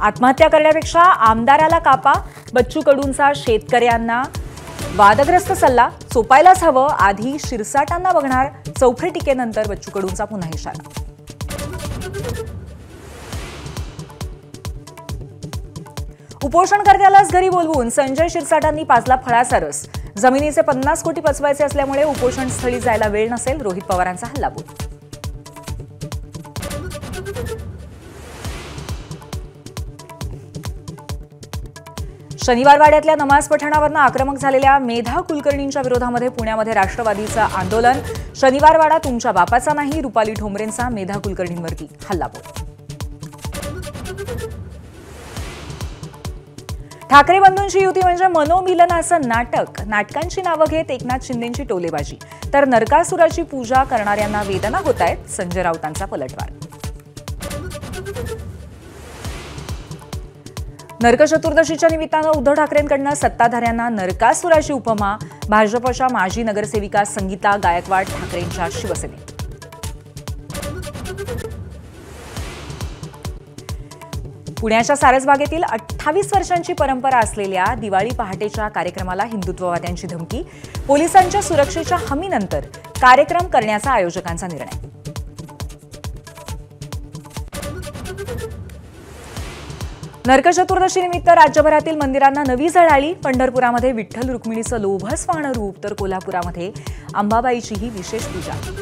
आत्महत्या करण्यापेक्षा आमदाराला कापा, बच्चू कडूंचा शेतकऱ्यांना वादग्रस्त सल्ला. चोपायलाच हवं, आधी शिरसाटांना बघणार. चौफे टीकेनंतर बच्चू कडूंचा पुन्हा इशारा. उपोषणकर्त्यालाच घरी बोलवून संजय शिरसाटांनी पाजला फळाचा रस. जमिनीचे 50 कोटी पचवायचे असल्यामुळे उपोषणस्थळी जायला वेळ नसेल, रोहित पवारांचा हल्लाबोल. शनिवार वाड्यातल्या नमाज पठणावरनं आक्रमक झालेल्या मेधा कुलकर्णींच्या विरोधामध्ये पुण्यामध्ये राष्ट्रवादीचं आंदोलन. शनिवार वाडा तुमच्या बापाचा नाही, रुपाली ठोंबरेंचा मेधा कुलकर्णींवरती हल्लाबोल. ठाकरे बंधूंची युती म्हणजे मनोमिलनाचं नाटक. नाटकांची नावं घेत एकनाथ शिंदेंची टोलेबाजी, तर नरकासुराची पूजा करणाऱ्यांना वेदना होत आहेत. संजय राऊतांचा पलटवार. नरक चतुर्दशीच्या निमित्तानं उद्धव ठाकरेंकडून सत्ताधाऱ्यांना नरकासुराची उपमा. भाजपच्या माजी नगरसेविका संगीता गायकवाड ठाकरेंच्या शिवसेनेत. पुण्याच्या सारसबागेतील 28 वर्षांची परंपरा असलेल्या दिवाळी पहाटेच्या कार्यक्रमाला हिंदुत्ववाद्यांची धमकी. पोलिसांच्या सुरक्षेच्या हमीनंतर कार्यक्रम करण्याचा आयोजकांचा निर्णय. नरक चतुर्दशीनिमित्त राज्यभरातील मंदिरांना नवी झळाळी. पंढरपुरामध्ये विठ्ठल रुक्मिणीचं लोभसवाणं रूप, तर कोल्हापुरामध्ये अंबाबाईचीही विशेष पूजा.